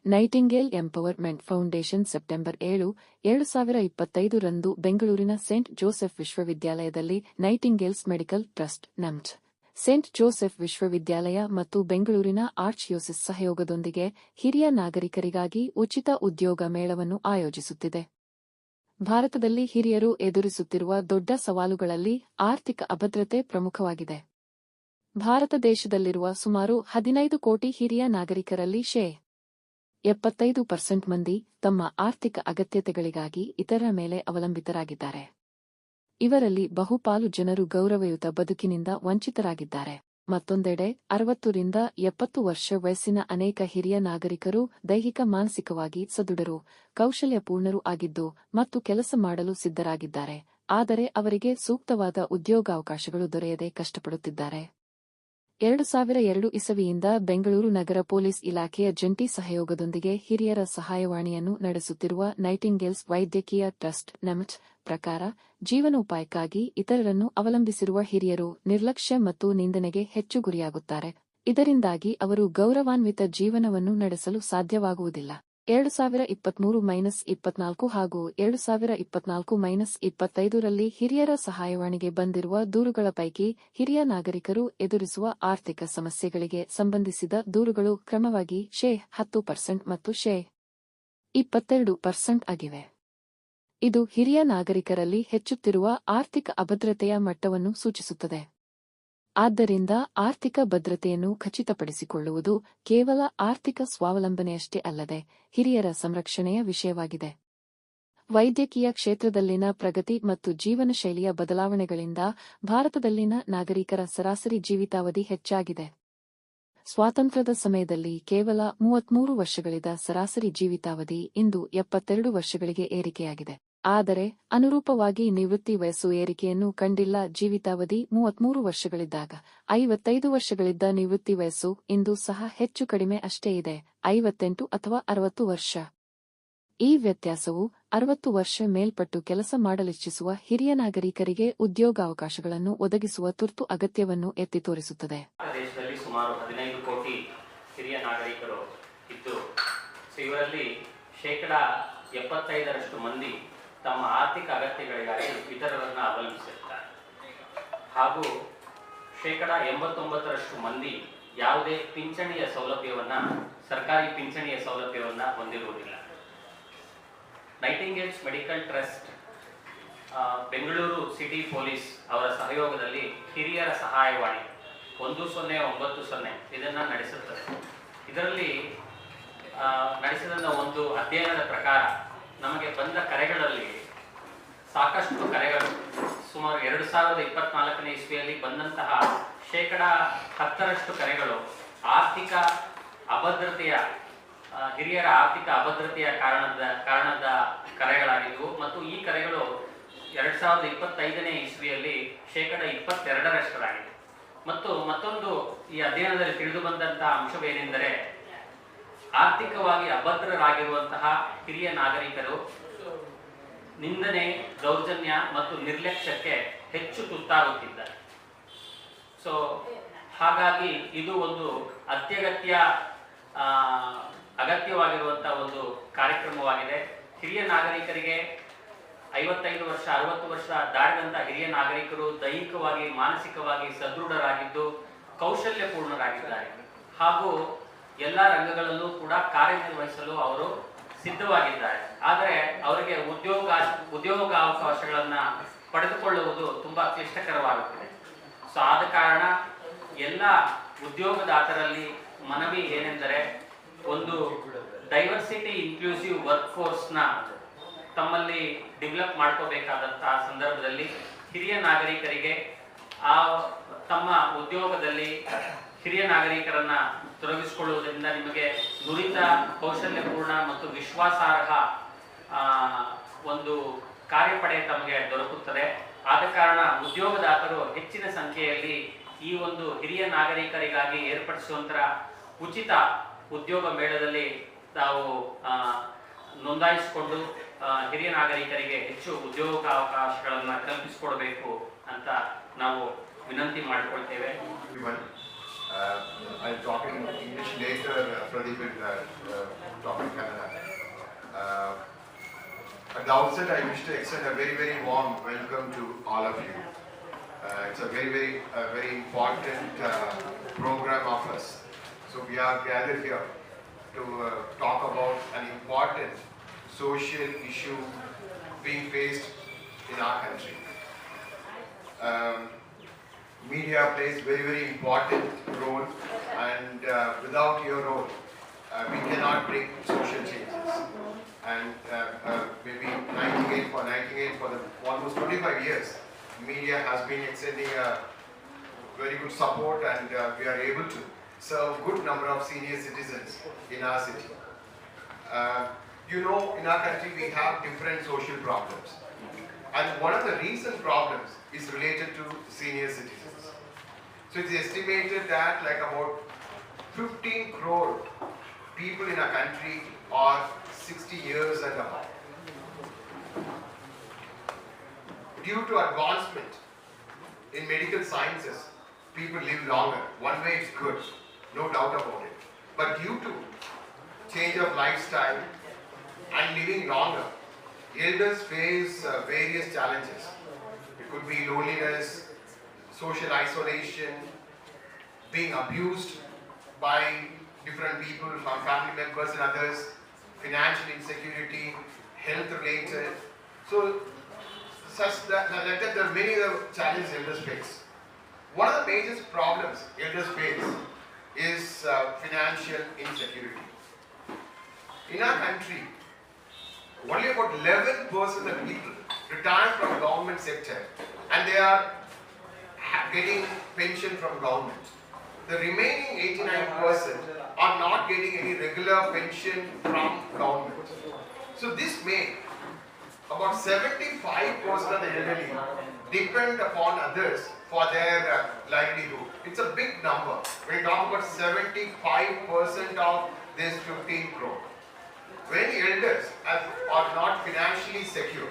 Nightingale empowerment foundation September 7, 2025 ರಂದು ಬೆಂಗಳೂರಿನ Saint Joseph ವಿಶ್ವವಿದ್ಯಾಲಯದಲ್ಲಿ Nightingale's medical trust ನಮ್ಟ್, Saint Joseph ವಿಶ್ವವಿದ್ಯಾಲಯ ಮತ್ತು ಬೆಂಗಳೂರಿನ ಆರ್ಚ್ಡಿಯೋಸಿಸ್ ಸಹಯೋಗದೊಂದಿಗೆ ಹಿರಿಯ ನಾಗರಿಕರಿಗಾಗಿ ಉಚಿತ ಉದ್ಯೋಗ ಮೇಳವನ್ನು ಆಯೋಜಿಸುತ್ತಿದೆ. ಭಾರತದಲ್ಲಿ ಹಿರಿಯರು ಎದುರಿಸುತ್ತಿರುವ ದೊಡ್ಡ ಸವಾಲುಗಳಲ್ಲಿ ಆರ್ಥಿಕ ಅಭದ್ರತೆ ಪ್ರಮುಖವಾಗಿದೆ. ಭಾರತ ದೇಶದಲ್ಲಿರುವ ಸುಮಾರು 15 ಕೋಟಿ ಹಿರಿಯ ನಾಗರಿಕರಲ್ಲಿ 75% ಮಂದಿ ತಮ್ಮ ಆರ್ಥಿಕ ಅಗತ್ಯತೆಗಳಿಗಾಗಿ ಇತರರ ಮೇಲೆ ಅವಲಂಬಿತರಾಗಿದ್ದಾರೆ. ಇವರಲ್ಲಿ ಬಹುಪಾಲು ಜನರು ಗೌರವಯುತ ಬದುಕಿನಿಂದ ವಂಚಿತರಾಗಿದ್ದಾರೆ. ಮತ್ತೊಂದೆಡೆ 60 ರಿಂದ 70 ವರ್ಷ ವಯಸ್ಸಿನ ಅನೇಕ ಹಿರಿಯ ನಾಗರಿಕರು ದೈಹಿಕ ಮಾನಸಿಕವಾಗಿ ಸದೃಢರು, ಕೌಶಲ್ಯಪೂರ್ಣರು ಆಗಿದ್ದು ಮತ್ತು ಕೆಲಸ ಮಾಡಲು ಸಿದ್ಧರಾಗಿದ್ದಾರೆ, ಆದರೆ ಅವರಿಗೆ ಸೂಕ್ತವಾದ ಉದ್ಯೋಗಾವಕಾಶಗಳು ದೊರೆಯದೆ ಕಷ್ಟಪಡುತ್ತಿದ್ದಾರೆ. 2002 ಇಸವಿಯಿಂದ ಬೆಂಗಳೂರು ನಗರ ಪೊಲೀಸ್ ಇಲಾಖೆಯ ಜಂಟಿ ಸಹಯೋಗದೊಂದಿಗೆ ಹಿರಿಯರ ಸಹಾಯವಾಣಿಯನ್ನು ನಡೆಸುತ್ತಿರುವ ನೈಟಿಂಗೇಲ್ಸ್ ವೈದ್ಯಕೀಯ ಟ್ರಸ್ಟ್ ನಮ್ಟ್ ಪ್ರಕಾರ, ಜೀವನೋಪಾಯಕ್ಕಾಗಿ ಇತರರನ್ನು ಅವಲಂಬಿಸಿರುವ ಹಿರಿಯರು ನಿರ್ಲಕ್ಷ್ಯ ಮತ್ತು ನಿಂದನೆಗೆ ಹೆಚ್ಚು ಗುರಿಯಾಗುತ್ತಾರೆ. ಇದರಿಂದಾಗಿ ಅವರು ಗೌರವಾನ್ವಿತ ಜೀವನವನ್ನು ನಡೆಸಲು ಸಾಧ್ಯವಾಗುವುದಿಲ್ಲ. 2023-24 ಹಾಗೂ 2024-25 ರಲ್ಲಿ ಹಿರಿಯರ ಸಹಾಯವಾಣಿಗೆ ಬಂದಿರುವ ದೂರುಗಳ ಪೈಕಿ ಹಿರಿಯ ನಾಗರಿಕರು ಎದುರಿಸುವ ಆರ್ಥಿಕ ಸಮಸ್ಯೆಗಳಿಗೆ ಸಂಬಂಧಿಸಿದ ದೂರುಗಳು ಕ್ರಮವಾಗಿ 10% ಮತ್ತು 22% ಆಗಿವೆ. ಇದು ಹಿರಿಯ ನಾಗರಿಕರಲ್ಲಿ ಹೆಚ್ಚುತ್ತಿರುವ ಆರ್ಥಿಕ ಅಭದ್ರತೆಯ ಮಟ್ಟವನ್ನು ಸೂಚಿಸುತ್ತದೆ. ಆದ್ದರಿಂದ ಆರ್ಥಿಕ ಭದ್ರತೆಯನ್ನು ಖಚಿತಪಡಿಸಿಕೊಳ್ಳುವುದು ಕೇವಲ ಆರ್ಥಿಕ ಸ್ವಾವಲಂಬನೆಯಷ್ಟೇ ಅಲ್ಲದೆ ಹಿರಿಯರ ಸಂರಕ್ಷಣೆಯ ವಿಷಯವಾಗಿದೆ. ವೈದ್ಯಕೀಯ ಕ್ಷೇತ್ರದಲ್ಲಿನ ಪ್ರಗತಿ ಮತ್ತು ಜೀವನ ಶೈಲಿಯ ಬದಲಾವಣೆಗಳಿಂದ ಭಾರತದಲ್ಲಿನ ನಾಗರಿಕರ ಸರಾಸರಿ ಜೀವಿತಾವಧಿ ಹೆಚ್ಚಾಗಿದೆ. ಸ್ವಾತಂತ್ರ್ಯದ ಸಮಯದಲ್ಲಿ ಕೇವಲ 33 ವರ್ಷಗಳಿದ್ದ ಸರಾಸರಿ ಜೀವಿತಾವಧಿ ಇಂದು 72 ವರ್ಷಗಳಿಗೆ ಏರಿಕೆಯಾಗಿದೆ. ಆದರೆ ಅನುರೂಪವಾಗಿ ನಿವೃತ್ತಿ ವಯಸ್ಸು ಏರಿಕೆಯನ್ನು ಕಂಡಿಲ್ಲ. ಜೀವಿತಾವಧಿ 33 ವರ್ಷಗಳಿದ್ದಾಗ 55 ವರ್ಷಗಳಿದ್ದ ನಿವೃತ್ತಿ ವಯಸ್ಸು ಇಂದು ಸಹ ಹೆಚ್ಚು ಕಡಿಮೆ ಅಷ್ಟೇ ಇದೆ, 58 ಅಥವಾ 60 ವರ್ಷ. ಈ ವ್ಯತ್ಯಾಸವು 60 ವರ್ಷ ಮೇಲ್ಪಟ್ಟು ಕೆಲಸ ಮಾಡಲಿಚ್ಛಿಸುವ ಹಿರಿಯ ನಾಗರಿಕರಿಗೆ ಉದ್ಯೋಗಾವಕಾಶಗಳನ್ನು ಒದಗಿಸುವ ತುರ್ತು ಅಗತ್ಯವನ್ನು ಎತ್ತಿ ತೋರಿಸುತ್ತದೆ. ದೇಶದಲ್ಲಿ ಸುಮಾರು 15 ಕೋಟಿ ಹಿರಿಯ ನಾಗರಿಕರು ಇದ್ದು, ಇವರಲ್ಲಿ 75% ಮಂದಿ ತಮ್ಮ ಆರ್ಥಿಕ ಅಗತ್ಯಗಳಿಗಾಗಿ ಇತರರನ್ನು ಅವಲಂಬಿಸಿರುತ್ತಾರೆ. ಹಾಗೂ 89% ಮಂದಿ ಯಾವುದೇ ಪಿಂಚಣಿಯ ಸೌಲಭ್ಯವನ್ನ, ಸರ್ಕಾರಿ ಪಿಂಚಣಿಯ ಸೌಲಭ್ಯವನ್ನ ಹೊಂದಿರುವುದಿಲ್ಲ. Nightingales medical trust Bengaluru city police ಅವರ ಸಹಯೋಗದಲ್ಲಿ ಹಿರಿಯರ ಸಹಾಯವಾಣಿ 1090 ಇದನ್ನ ನಡೆಸುತ್ತದೆ. ಇದರಲ್ಲಿ ನಡೆಸಿದ ಒಂದು ಅಧ್ಯಯನದ ಪ್ರಕಾರ ನಮಗೆ ಬಂದ ಕರೆಗಳಲ್ಲಿ ಸಾಕಷ್ಟು ಕರೆಗಳು, ಸುಮಾರು 2024ನೇ ಇಸ್ವಿಯಲ್ಲಿ ಬಂದಂತಹ 10% ಕರೆಗಳು ಆರ್ಥಿಕ ಅಭದ್ರತೆಯ, ಹಿರಿಯರ ಆರ್ಥಿಕ ಅಭದ್ರತೆಯ ಕಾರಣದ ಕರೆಗಳಾಗಿದ್ದವು. ಮತ್ತು ಈ ಕರೆಗಳು 2025ನೇ ಇಸ್ವಿಯಲ್ಲಿ 22%. ಮತ್ತು ಮತ್ತೊಂದು ಈ ಅಧ್ಯಯನದಲ್ಲಿ ತಿಳಿದು ಬಂದಂತಹ ಅಂಶವೇನೆಂದರೆ, ಆರ್ಥಿಕವಾಗಿ ಅಭದ್ರರಾಗಿರುವಂತಹ ಹಿರಿಯ ನಾಗರಿಕರು ನಿಂದನೆ, ದೌರ್ಜನ್ಯ ಮತ್ತು ನಿರ್ಲಕ್ಷ್ಯಕ್ಕೆ ಹೆಚ್ಚು ತುತ್ತಾಗುತ್ತಿದ್ದಾರೆ. ಸೊ ಹಾಗಾಗಿ ಇದು ಒಂದು ಅಗತ್ಯವಾಗಿರುವಂತಹ ಒಂದು ಕಾರ್ಯಕ್ರಮವಾಗಿದೆ. ಹಿರಿಯ ನಾಗರಿಕರಿಗೆ 55 ವರ್ಷ 60 ವರ್ಷ ದಾಟಿದಂತಹ ಹಿರಿಯ ನಾಗರಿಕರು ದೈಹಿಕವಾಗಿ ಮಾನಸಿಕವಾಗಿ ಸದೃಢರಾಗಿದ್ದು ಕೌಶಲ್ಯಪೂರ್ಣರಾಗಿದ್ದಾರೆ ಹಾಗೂ ಎಲ್ಲ ರಂಗಗಳಲ್ಲೂ ಕೂಡ ಕಾರ್ಯನಿರ್ವಹಿಸಲು ಅವರು ಸಿದ್ಧವಾಗಿದ್ದಾರೆ. ಆದರೆ ಅವರಿಗೆ ಉದ್ಯೋಗಾವಕಾಶಗಳನ್ನ ಪಡೆದುಕೊಳ್ಳುವುದು ತುಂಬಾ ಕ್ಲಿಷ್ಟಕರವಾಗುತ್ತದೆ. ಸೊ ಆದ ಕಾರಣ ಎಲ್ಲ ಉದ್ಯೋಗದಾತರಲ್ಲಿ ಮನವಿ ಏನೆಂದರೆ, ಒಂದು ಡೈವರ್ಸಿಟಿ ಇನ್ಕ್ಲೂಸಿವ್ ವರ್ಕ್ ಫೋರ್ಸ್ನ ತಮ್ಮಲ್ಲಿ ಡೆವಲಪ್ ಮಾಡ್ಕೋಬೇಕಾದಂತಹ ಸಂದರ್ಭದಲ್ಲಿ ಹಿರಿಯ ನಾಗರಿಕರಿಗೆ ತಮ್ಮ ಉದ್ಯೋಗದಲ್ಲಿ ಹಿರಿಯ ನಾಗರಿಕರನ್ನ ತೊಡಗಿಸಿಕೊಳ್ಳುವುದರಿಂದ ನಿಮಗೆ ನುರಿತ, ಕೌಶಲ್ಯಪೂರ್ಣ ಮತ್ತು ವಿಶ್ವಾಸಾರ್ಹ ಒಂದು ಕಾರ್ಯಪಡೆ ತಮಗೆ ದೊರಕುತ್ತದೆ. ಆದ ಕಾರಣ ಉದ್ಯೋಗದಾತರು ಹೆಚ್ಚಿನ ಸಂಖ್ಯೆಯಲ್ಲಿ ಈ ಒಂದು ಹಿರಿಯ ನಾಗರಿಕರಿಗಾಗಿ ಏರ್ಪಡಿಸುವಂತಹ ಉಚಿತ ಉದ್ಯೋಗ ಮೇಳದಲ್ಲಿ ತಾವು ನೋಂದಾಯಿಸಿಕೊಂಡು ಹಿರಿಯ ನಾಗರಿಕರಿಗೆ ಹೆಚ್ಚು ಉದ್ಯೋಗಾವಕಾಶಗಳನ್ನು ಕಲ್ಪಿಸಿಕೊಡಬೇಕು ಅಂತ ನಾವು ವಿನಂತಿ ಮಾಡಿಕೊಳ್ತೇವೆ. I'll talk in English later. Pradeep will talk the outset, I wish to extend a very, very warm welcome to all of you. It's a very important program of us. So we are gathered here to talk about an important social issue being faced in our country. Media plays very important role, and without your role, we cannot bring social changes. And maybe Nightingale for the almost 25 years, media has been extending a very good support, and we are able to serve good number of senior citizens in our city. You know, in our country we have different social problems, and one of the recent problems is related to senior citizens. So it's estimated that like about 15 crore people in our country are 60 years and above. Due to advancement in medical sciences, people live longer. One way it's good, no doubt about it. But due to change of lifestyle and living longer, elders face various challenges. It could be loneliness, social isolation, being abused by different people, from family members and others, financial insecurity, health related. So there are many other challenges elders face. One of the major problems elders face is financial insecurity. In our country, only about 11% of people retire from government sector, and they are getting pension from government. The remaining 89% are not getting any regular pension from government. So this makes about 75% of the elderly depend upon others for their livelihood. It's a big number. When you talk about 75% of this 15 crore. When elders are not financially secure,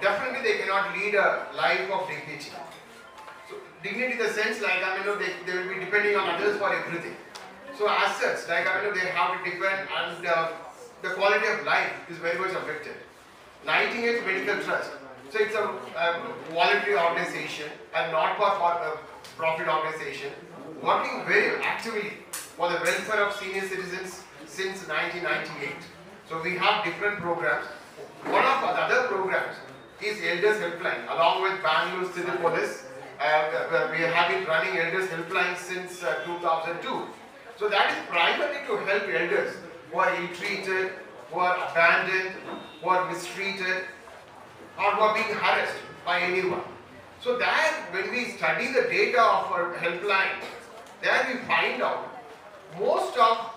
definitely they cannot lead a life of dignity. So dignity in the sense like, they will be depending on others for everything. So as such, like, they have to depend, and the quality of life is very much affected. Nightingale Medical Trust, so it's a voluntary organization and not for profit organization, working very actively for the welfare of senior citizens since 1998. So we have different programs. One of the other programs is Elders Helpline, along with Bangalore City Police. We have been running Elders Helpline since 2002. So that is primarily to help elders who are ill-treated, who are abandoned, who are mistreated, or who are being harassed by anyone. So that when we study the data of our helpline, there we find out most of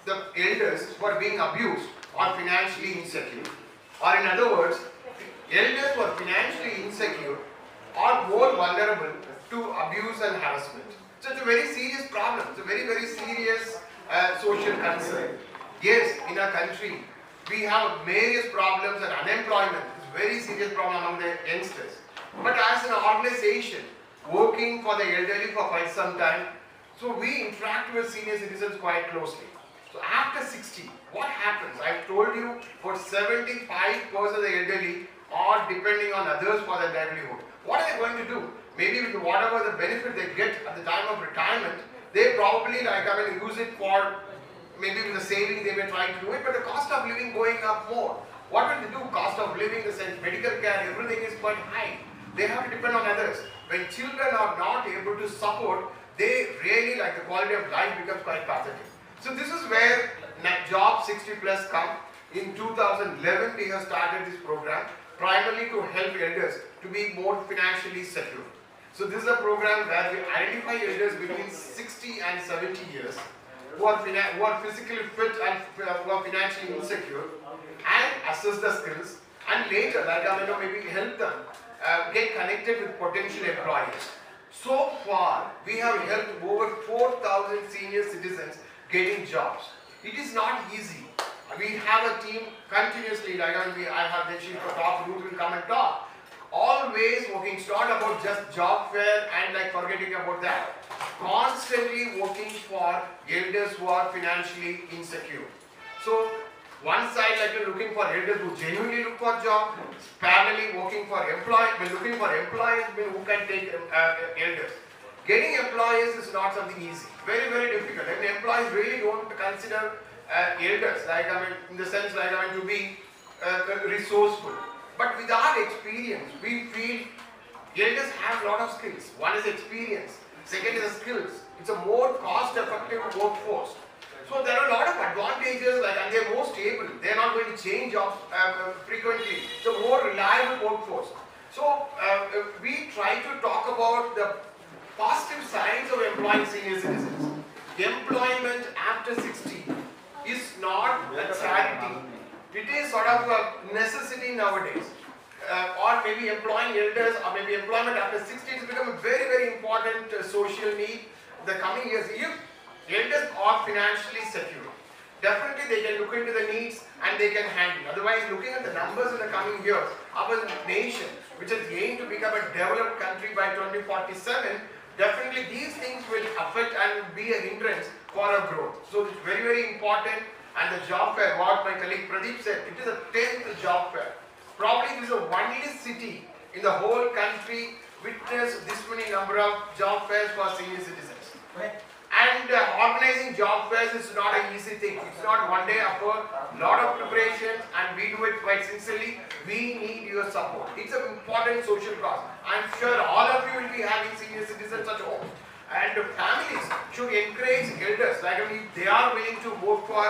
the elders who are being abused are financially insecure. Or in other words, elders who are financially insecure are more vulnerable to abuse and harassment. So it's a very serious problem. It's a very serious social concern. Yes, in our country, we have various problems, and unemployment is a very serious problem among the youngsters. But as an organization working for the elderly for quite some time, so we interact with senior citizens quite closely. So after 60, what happens? I told you for 75% of the elderly are depending on others for their livelihood. What are they going to do? Maybe with whatever the benefit they get at the time of retirement, they probably use it for, maybe with the saving they may try to do it, but the cost of living going up more. What will they do? Cost of living, the sense medical care, everything is quite high. They have to depend on others. When children are not able to support, they really, the quality of life becomes quite pathetic. So this is where Job 60 Plus come. In 2011, we have started this program primarily to help elders to be more financially secure. So this is a program where we identify elders between 60 and 70 years who are physically fit and who are financially insecure, and assess the skills, and later, maybe help them get connected with potential employers. So far, we have helped over 4,000 senior citizens getting jobs. It is not easy. We have a team continuously, I have the chief of talk, Ruth will come and talk. Always working, it's not about just job fair and forgetting about that. Constantly working for elders who are financially insecure. So One side, like you're looking for elders who genuinely look for job, parallelly looking for employees who can take elders. Getting employees is not something easy. Very, very difficult. And employees really don't consider elders, like in the sense to be resourceful. But with our experience, we feel elders have a lot of skills. One is experience. Second is skills. It's a more cost-effective workforce. So there are a lot of advantages, and they're more stable. They're not going to change jobs frequently. It's a more reliable workforce. So we try to talk about the positive signs of employing senior citizens. Employment after 60 is not a charity. It is sort of a necessity nowadays. Or maybe employing elders, or maybe employment after 60 has become a very, very important social need in the coming years. If elders are financially secure, definitely they can look into the needs and they can handle. Otherwise, looking at the numbers in the coming years, our nation, which is aimed to become a developed country by 2047, definitely these things will affect and be a hindrance for our growth. So it's very, very important. And the job fair, what my colleague Pradeep said, it is a 10th job fair. Probably this is the only city in the whole country witnessed this many number of job fairs for senior citizens. Right. And organizing job fairs is not an easy thing. It's not one day effort, lot of preparations, and we do it quite sincerely. We need your support. It's an important social cause. I'm sure all of you will be having senior citizens at home. And families should encourage elders, if they are willing to work for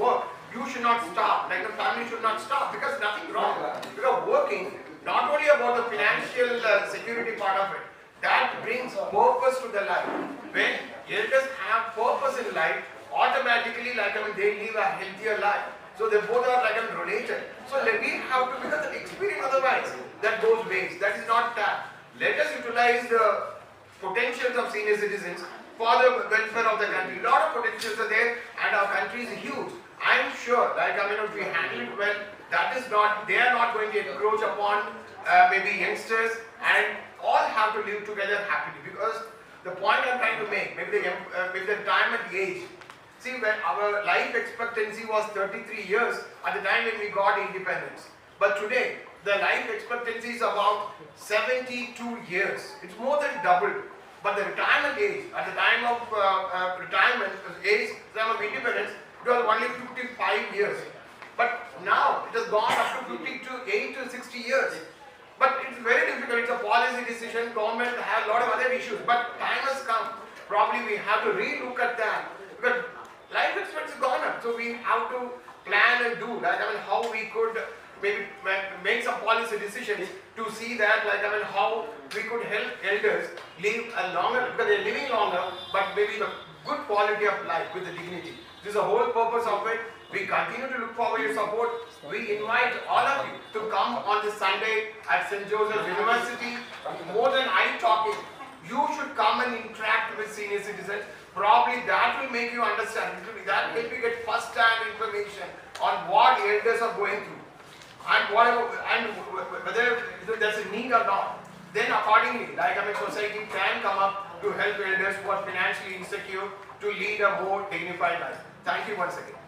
work, you should not stop. The family should not stop, because nothing wrong. Because working, not only about the financial security part of it, that brings purpose to the life. When elders have purpose in life, automatically, they live a healthier life. So they both are related. So we have to, because the experience otherwise, that goes waste. That is not that. Let us utilize the potentials of senior citizens for the welfare of the country. A lot of potentials are there, and our country is huge. I am sure, if we handle it well, they are not going to encroach upon maybe youngsters, and all have to live together happily. Because the point I am trying to make, maybe the retirement age. See, when our life expectancy was 33 years at the time when we got independence. But today, the life expectancy is about 72 years. It's more than doubled. But the retirement age, at the time of retirement age, time of independence, it was only 55 years. But now it has gone up to 58 to 60 years. But it's very difficult. It's a policy decision. Government has a lot of other issues. But time has come. Probably we have to re-look at that. Because life expectancy has gone up. So we have to plan and do. How we could maybe make some policy decisions to see that, how we could help elders live a longer, because they're living longer, but maybe the good quality of life with the dignity. This is the whole purpose of it. We continue to look forward to your support. We invite all of you to come on this Sunday at St. Joseph's University. More than I talking, you should come and interact with senior citizens. Probably that will make you understand. That will help you get first-hand information on what elders are going through. And whether there's a need or not, then accordingly, society can come up to help elders who are financially insecure to lead a more dignified life. Thank you once again.